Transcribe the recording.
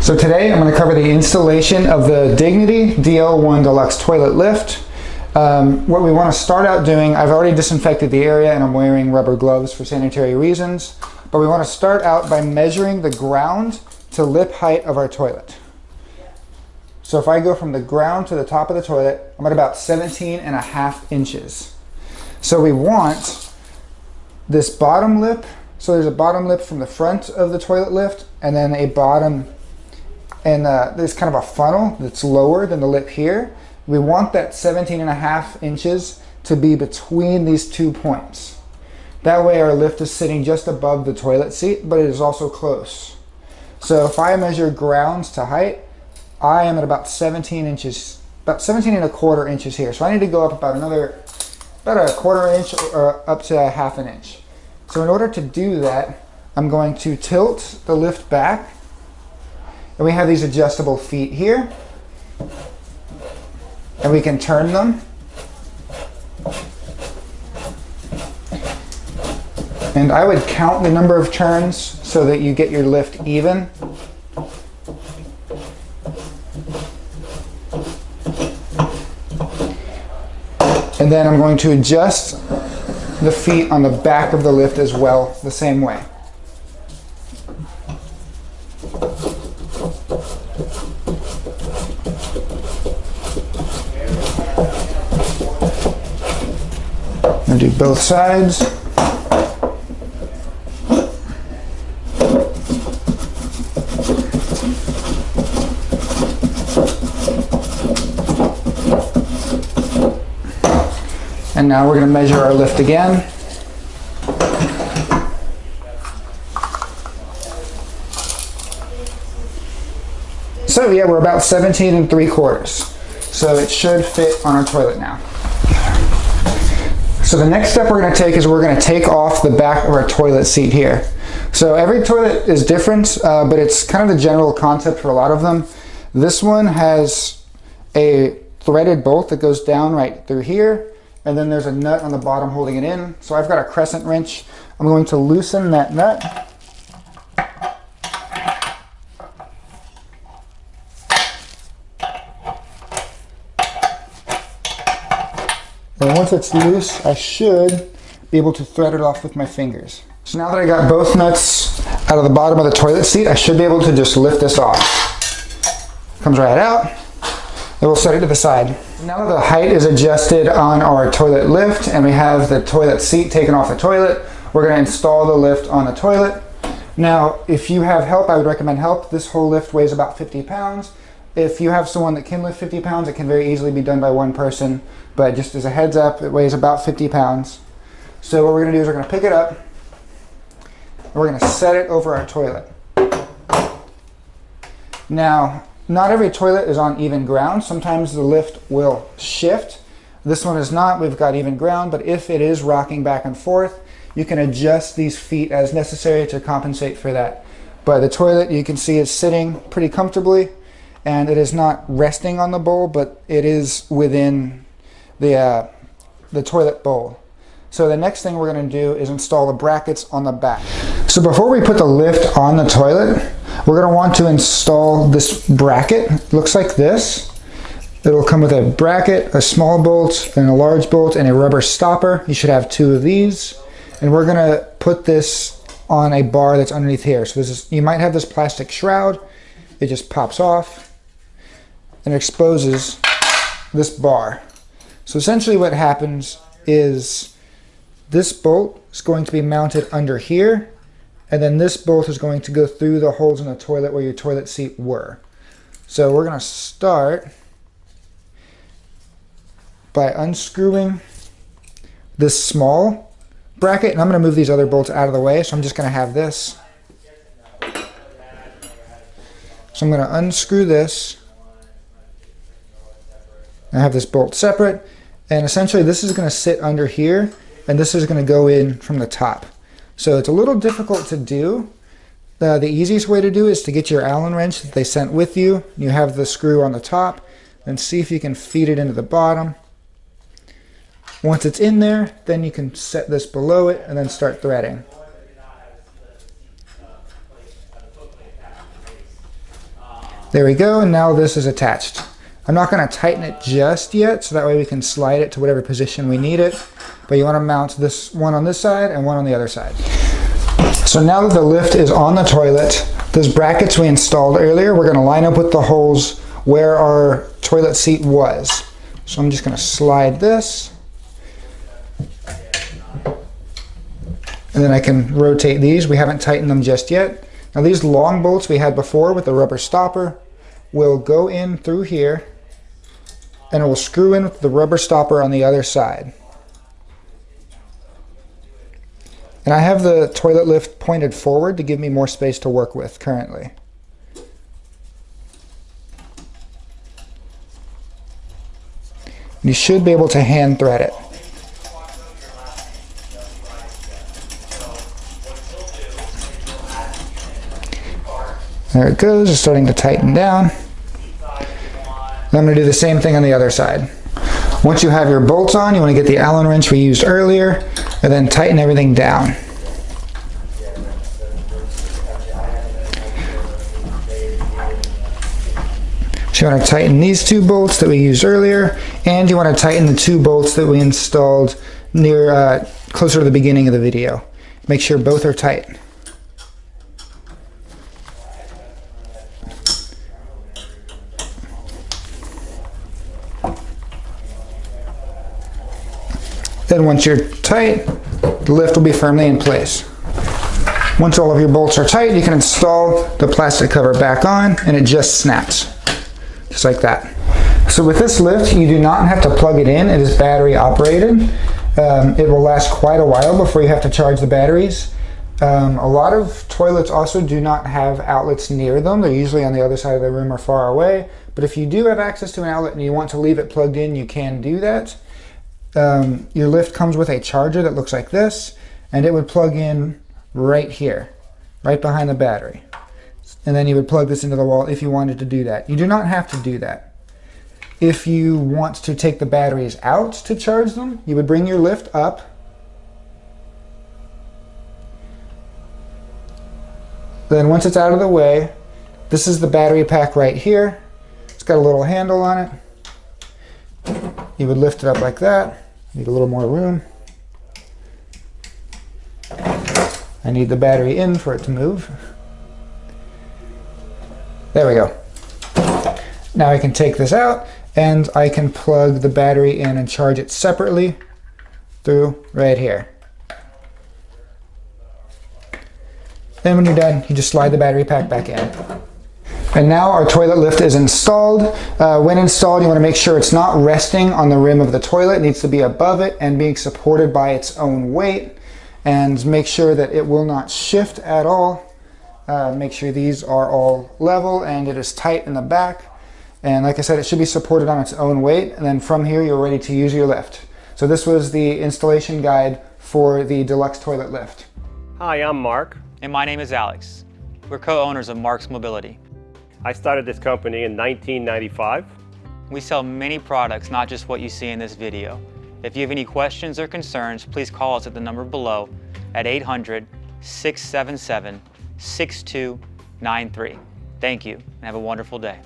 So today I'm going to cover the installation of the Dignity DL1 Deluxe Toilet Lift. What we want to start out doing, I've already disinfected the area and I'm wearing rubber gloves for sanitary reasons, but we want to start out by measuring the ground to lip height of our toilet. So if I go from the ground to the top of the toilet, I'm at about 17.5 inches. So we want this bottom lip, so there's a bottom lip from the front of the toilet lift and then a bottom, and there's kind of a funnel that's lower than the lip here. We want that 17.5 inches to be between these 2 points. That way our lift is sitting just above the toilet seat, but it is also close. So if I measure ground to height, I am at about 17 inches, about 17.25 inches here. So I need to go up about a quarter inch or up to a half an inch. So in order to do that, I'm going to tilt the lift back. And we have these adjustable feet here. And we can turn them. And I would count the number of turns so that you get your lift even. And then I'm going to adjust the feet on the back of the lift as well, the same way. I'm going to do both sides. And now we're going to measure our lift again. So yeah, we're about 17.75. So it should fit on our toilet now. So the next step we're going to take is we're going to take off the back of our toilet seat here. So every toilet is different, but it's kind of the general concept for a lot of them. This one has a threaded bolt that goes down right through here. And then there's a nut on the bottom holding it in. So I've got a crescent wrench. I'm going to loosen that nut. And once it's loose, I should be able to thread it off with my fingers. So now that I got both nuts out of the bottom of the toilet seat, I should be able to just lift this off. Comes right out. And we'll set it to the side. Now that the height is adjusted on our toilet lift and we have the toilet seat taken off the toilet, we're going to install the lift on the toilet. Now, if you have help, I would recommend help. This whole lift weighs about 50 pounds. If you have someone that can lift 50 pounds, it can very easily be done by one person. But just as a heads up, it weighs about 50 pounds. So what we're going to do is we're going to pick it up and we're going to set it over our toilet. Now, not every toilet is on even ground. Sometimes the lift will shift. This one is not. We've got even ground, but if it is rocking back and forth, you can adjust these feet as necessary to compensate for that. But the toilet, you can see, is sitting pretty comfortably, and it is not resting on the bowl, but it is within the toilet bowl. So the next thing we're going to do is install the brackets on the back. So before we put the lift on the toilet, we're going to want to install this bracket. It looks like this. It'll come with a bracket, a small bolt, and a large bolt, and a rubber stopper. You should have 2 of these. And we're going to put this on a bar that's underneath here. So this is, you might have this plastic shroud. It just pops off and exposes this bar. So essentially what happens is this bolt is going to be mounted under here, and then this bolt is going to go through the holes in the toilet where your toilet seat were. So we're going to start by unscrewing this small bracket, and I'm going to move these other bolts out of the way, so I'm just going to have this. So I'm going to unscrew this. I have this bolt separate, and essentially this is going to sit under here, and this is going to go in from the top. So it's a little difficult to do. The easiest way to do is to get your Allen wrench that they sent with you. You have the screw on the top, and see if you can feed it into the bottom. Once it's in there, then you can set this below it and then start threading. There we go, and now this is attached. I'm not going to tighten it just yet, so that way we can slide it to whatever position we need it. But you want to mount this one on this side and one on the other side. So now that the lift is on the toilet, those brackets we installed earlier, we're going to line up with the holes where our toilet seat was. So I'm just going to slide this. And then I can rotate these. We haven't tightened them just yet. Now these long bolts we had before with the rubber stopper will go in through here, and it will screw in with the rubber stopper on the other side. And I have the toilet lift pointed forward to give me more space to work with currently. You should be able to hand thread it. There it goes, it's starting to tighten down. I'm going to do the same thing on the other side. Once you have your bolts on, you want to get the Allen wrench we used earlier, and then tighten everything down. So you want to tighten these two bolts that we used earlier, and you want to tighten the two bolts that we installed near closer to the beginning of the video. Make sure both are tight. Then once you're tight, the lift will be firmly in place. Once all of your bolts are tight, you can install the plastic cover back on, and it just snaps, just like that. So with this lift, you do not have to plug it in. It is battery operated. It will last quite a while before you have to charge the batteries. A lot of toilets also do not have outlets near them. They're usually on the other side of the room or far away. But if you do have access to an outlet and you want to leave it plugged in, you can do that. Your lift comes with a charger that looks like this, and it would plug in right here, right behind the battery. And then you would plug this into the wall if you wanted to do that. You do not have to do that. If you want to take the batteries out to charge them, you would bring your lift up. Then once it's out of the way, this is the battery pack right here. It's got a little handle on it. You would lift it up like that. Need a little more room. I need the battery in for it to move. There we go. Now I can take this out, and I can plug the battery in and charge it separately through right here. Then when you're done, you just slide the battery pack back in. And now our toilet lift is installed. When installed, you want to make sure it's not resting on the rim of the toilet. It needs to be above it and being supported by its own weight. And make sure that it will not shift at all. Make sure these are all level and it is tight in the back. And like I said, it should be supported on its own weight. And then from here, you're ready to use your lift. So this was the installation guide for the deluxe toilet lift. Hi, I'm Mark. And my name is Alex. We're co-owners of Marc's Mobility. I started this company in 1995. We sell many products, not just what you see in this video. If you have any questions or concerns, please call us at the number below at 800-677-6293. Thank you, and have a wonderful day.